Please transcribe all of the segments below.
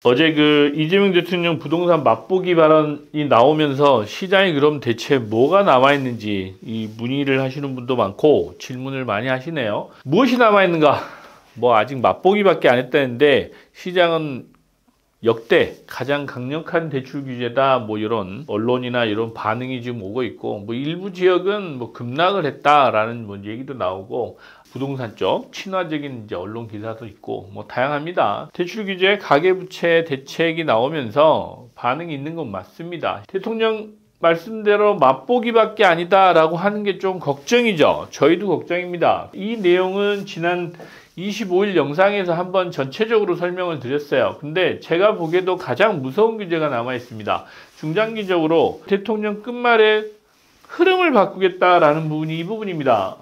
어제 그 이재명 대통령 부동산 맛보기 발언이 나오면서 시장이 그럼 대체 뭐가 남아있는지 이 문의를 하시는 분도 많고 질문을 많이 하시네요. 무엇이 남아있는가? 뭐 아직 맛보기밖에 안 했다는데 시장은 역대 가장 강력한 대출 규제다, 뭐 이런 언론이나 이런 반응이 지금 오고 있고, 뭐 일부 지역은 뭐 급락을 했다라는 뭐 얘기도 나오고, 부동산 쪽 친화적인 이제 언론 기사도 있고 뭐 다양합니다. 대출 규제 가계부채 대책이 나오면서 반응이 있는 건 맞습니다. 대통령 말씀대로 맛보기밖에 아니다라고 하는 게 좀 걱정이죠. 저희도 걱정입니다. 이 내용은 지난 25일 영상에서 한번 전체적으로 설명을 드렸어요. 근데 제가 보기에도 가장 무서운 규제가 남아 있습니다. 중장기적으로 대통령 끝말에 흐름을 바꾸겠다라는 부분이 이 부분입니다.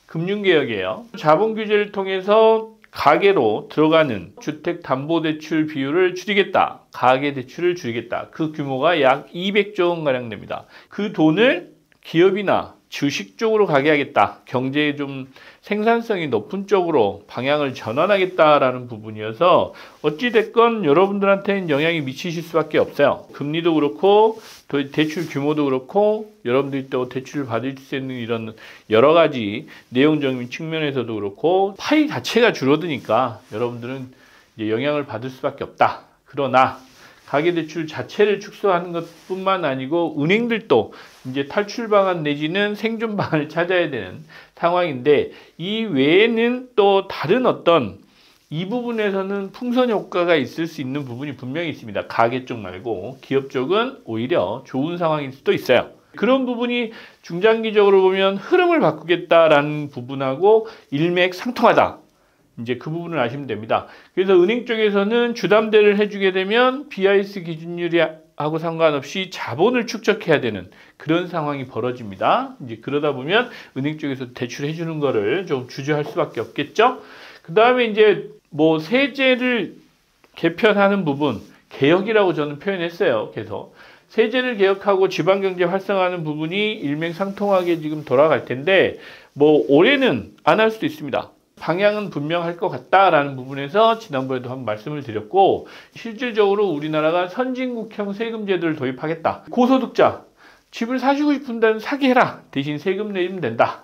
금융개혁이에요. 자본규제를 통해서 가계로 들어가는 주택담보대출 비율을 줄이겠다. 가계대출을 줄이겠다. 그 규모가 약 200조 원가량 됩니다. 그 돈을 기업이나 주식 쪽으로 가게 하겠다. 경제에 좀 생산성이 높은 쪽으로 방향을 전환하겠다라는 부분이어서 어찌됐건 여러분들한테는 영향이 미치실 수밖에 없어요. 금리도 그렇고 대출 규모도 그렇고 여러분들이 또 대출을 받을 수 있는 이런 여러 가지 내용적인 측면에서도 그렇고 파이 자체가 줄어드니까 여러분들은 이제 영향을 받을 수밖에 없다. 그러나 가계대출 자체를 축소하는 것뿐만 아니고 은행들도 이제 탈출 방안 내지는 생존 방안을 찾아야 되는 상황인데, 이 외에는 또 다른 어떤 이 부분에서는 풍선 효과가 있을 수 있는 부분이 분명히 있습니다. 가계 쪽 말고 기업 쪽은 오히려 좋은 상황일 수도 있어요. 그런 부분이 중장기적으로 보면 흐름을 바꾸겠다라는 부분하고 일맥상통하다. 이제 그 부분을 아시면 됩니다. 그래서 은행 쪽에서는 주담대를 해주게 되면 BIS 기준율하고 상관없이 자본을 축적해야 되는 그런 상황이 벌어집니다. 이제 그러다 보면 은행 쪽에서 대출해 주는 거를 좀 주저할 수밖에 없겠죠. 그 다음에 이제 뭐 세제를 개편하는 부분, 개혁이라고 저는 표현했어요. 계속 세제를 개혁하고 지방경제 활성화하는 부분이 일맥상통하게 지금 돌아갈 텐데, 뭐 올해는 안 할 수도 있습니다. 방향은 분명할 것 같다라는 부분에서 지난번에도 한번 말씀을 드렸고, 실질적으로 우리나라가 선진국형 세금 제도를 도입하겠다. 고소득자, 집을 사시고 싶은데 사게 해라. 대신 세금 내면 된다.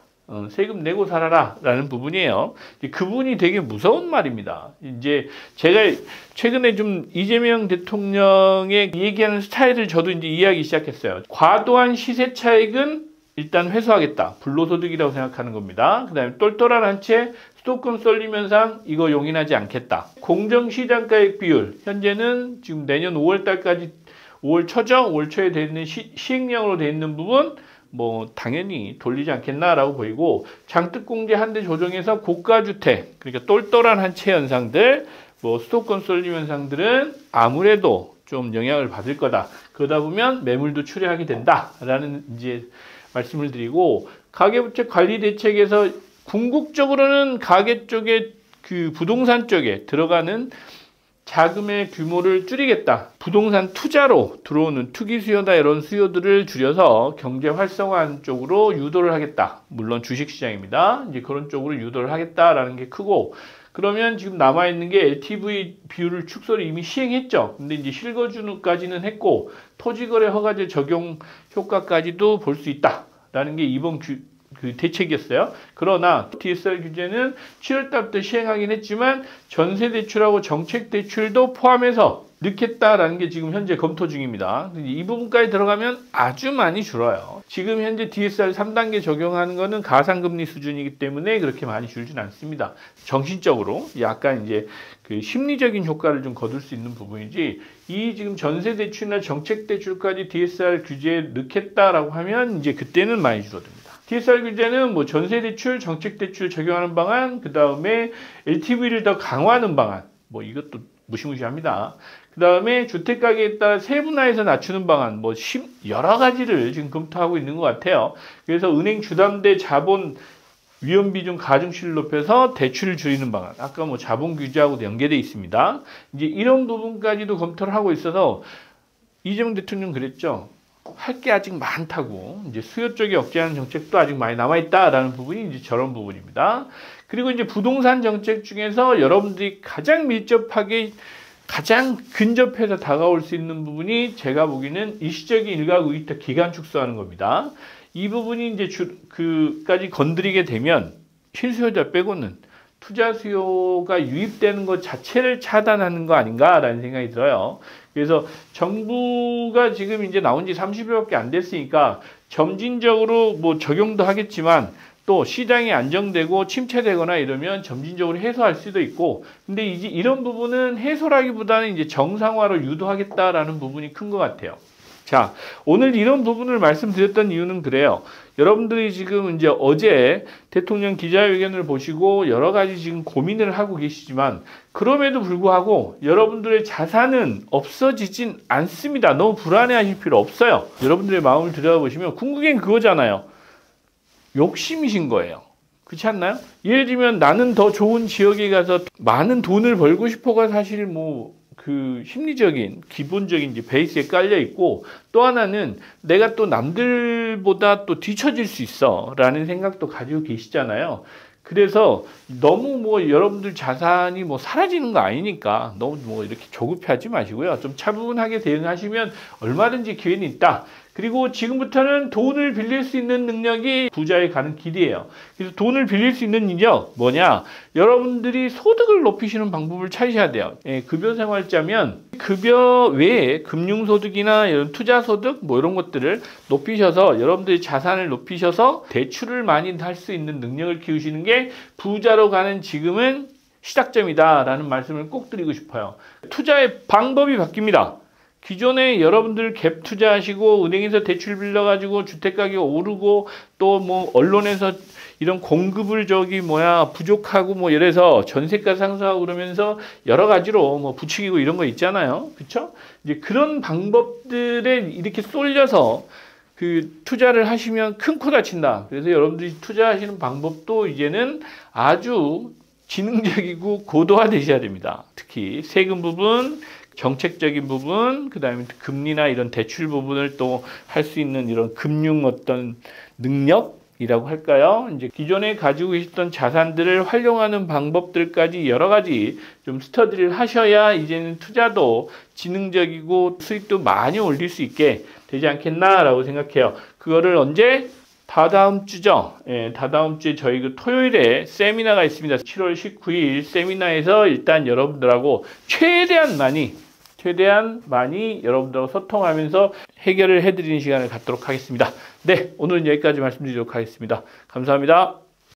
세금 내고 살아라 라는 부분이에요. 그 부분이 되게 무서운 말입니다. 이제 제가 최근에 좀 이재명 대통령의 얘기하는 스타일을 저도 이제 이해하기 시작했어요. 과도한 시세 차익은 일단 회수하겠다. 불로소득이라고 생각하는 겁니다. 그 다음에 똘똘한 한 채 수도권 쏠림 현상, 이거 용인하지 않겠다. 공정시장가액 비율, 현재는 지금 내년 5월 달까지 5월 초죠? 5월 초에 돼 있는 시행령으로 돼 있는 부분 뭐 당연히 돌리지 않겠나라고 보이고, 장특공제 한대 조정해서 고가주택, 그러니까 똘똘한 한 채 현상들, 뭐 수도권 쏠림 현상들은 아무래도 좀 영향을 받을 거다. 그러다 보면 매물도 출회하게 된다라는 이제 말씀을 드리고, 가계부채 관리 대책에서 궁극적으로는 가계 쪽에 그 부동산 쪽에 들어가는 자금의 규모를 줄이겠다. 부동산 투자로 들어오는 투기 수요나 이런 수요들을 줄여서 경제 활성화 쪽으로 유도를 하겠다. 물론 주식시장입니다. 이제 그런 쪽으로 유도를 하겠다라는 게 크고, 그러면 지금 남아있는 게 LTV 비율을 축소를 이미 시행했죠. 근데 이제 실거주까지는 했고, 토지거래 허가제 적용 효과까지도 볼 수 있다라는 게 이번 그 대책이었어요. 그러나 DSR 규제는 7월 달부터 시행하긴 했지만 전세 대출하고 정책 대출도 포함해서 넣겠다라는 게 지금 현재 검토 중입니다. 이 부분까지 들어가면 아주 많이 줄어요. 지금 현재 DSR 3단계 적용하는 거는 가상금리 수준이기 때문에 그렇게 많이 줄진 않습니다. 정신적으로 약간 이제 그 심리적인 효과를 좀 거둘 수 있는 부분이지, 이 지금 전세 대출이나 정책 대출까지 DSR 규제에 넣겠다라고 하면 이제 그때는 많이 줄어듭니다. DSR 규제는 뭐 전세 대출, 정책 대출 적용하는 방안, 그 다음에 LTV를 더 강화하는 방안, 뭐 이것도 무시무시합니다. 그 다음에 주택가격에 따라 세분화해서 낮추는 방안, 뭐 여러 가지를 지금 검토하고 있는 것 같아요. 그래서 은행 주담대 자본 위험 비중 가중치를 높여서 대출을 줄이는 방안, 아까 뭐 자본 규제하고도 연계되어 있습니다. 이제 이런 부분까지도 검토를 하고 있어서 이재명 대통령 그랬죠. 할 게 아직 많다고, 이제 수요 쪽에 억제하는 정책도 아직 많이 남아있다라는 부분이 이제 저런 부분입니다. 그리고 이제 부동산 정책 중에서 여러분들이 가장 밀접하게 가장 근접해서 다가올 수 있는 부분이 제가 보기에는 일시적인 일가구 이익 기간 축소하는 겁니다. 이 부분이 이제 그까지 건드리게 되면 실수요자 빼고는 투자 수요가 유입되는 것 자체를 차단하는 거 아닌가라는 생각이 들어요. 그래서 정부가 지금 이제 나온 지 30일밖에 안 됐으니까 점진적으로 뭐 적용도 하겠지만 또 시장이 안정되고 침체되거나 이러면 점진적으로 해소할 수도 있고, 근데 이제 이런 부분은 해소라기보다는 이제 정상화로 유도하겠다라는 부분이 큰 것 같아요. 자, 오늘 이런 부분을 말씀드렸던 이유는 그래요. 여러분들이 지금 이제 어제 대통령 기자회견을 보시고 여러 가지 지금 고민을 하고 계시지만 그럼에도 불구하고 여러분들의 자산은 없어지진 않습니다. 너무 불안해하실 필요 없어요. 여러분들의 마음을 들여다보시면 궁극엔 그거잖아요. 욕심이신 거예요. 그렇지 않나요? 예를 들면 나는 더 좋은 지역에 가서 많은 돈을 벌고 싶어가 사실 그 심리적인 기본적인 이제 베이스에 깔려 있고, 또 하나는 내가 또 남들보다 또 뒤처질 수 있어 라는 생각도 가지고 계시잖아요. 그래서 너무 여러분들 자산이 사라지는 거 아니니까 너무 이렇게 조급해하지 마시고요. 좀 차분하게 대응하시면 얼마든지 기회는 있다. 그리고 지금부터는 돈을 빌릴 수 있는 능력이 부자에 가는 길이에요. 그래서 돈을 빌릴 수 있는 능력 뭐냐? 여러분들이 소득을 높이시는 방법을 찾으셔야 돼요. 급여생활자면 급여 외에 금융소득이나 이런 투자소득 이런 것들을 높이셔서 여러분들이 자산을 높이셔서 대출을 많이 할 수 있는 능력을 키우시는 게 부자로 가는 지금은 시작점이다라는 말씀을 꼭 드리고 싶어요. 투자의 방법이 바뀝니다. 기존에 여러분들 갭 투자하시고 은행에서 대출 빌려가지고 주택가격 오르고 또 언론에서 이런 공급을 부족하고 이래서 전세가 상승하고 그러면서 여러 가지로 부추기고 이런 거 있잖아요. 그쵸? 이제 그런 방법들에 이렇게 쏠려서 그 투자를 하시면 큰 코 다친다. 그래서 여러분들이 투자하시는 방법도 이제는 아주 지능적이고 고도화되셔야 됩니다. 특히 세금 부분, 정책적인 부분, 그 다음에 금리나 이런 대출 부분을 또 할 수 있는 이런 금융 어떤 능력이라고 할까요? 이제 기존에 가지고 계셨던 자산들을 활용하는 방법들까지 여러 가지 좀 스터디를 하셔야 이제는 투자도 지능적이고 수익도 많이 올릴 수 있게 되지 않겠나라고 생각해요. 그거를 언제? 다다음 주죠. 다다음 주에 저희 토요일에 세미나가 있습니다. 7월 19일 세미나에서 일단 여러분들하고 최대한 많이 여러분들하고 소통하면서 해결을 해드리는 시간을 갖도록 하겠습니다. 네, 오늘은 여기까지 말씀드리도록 하겠습니다. 감사합니다.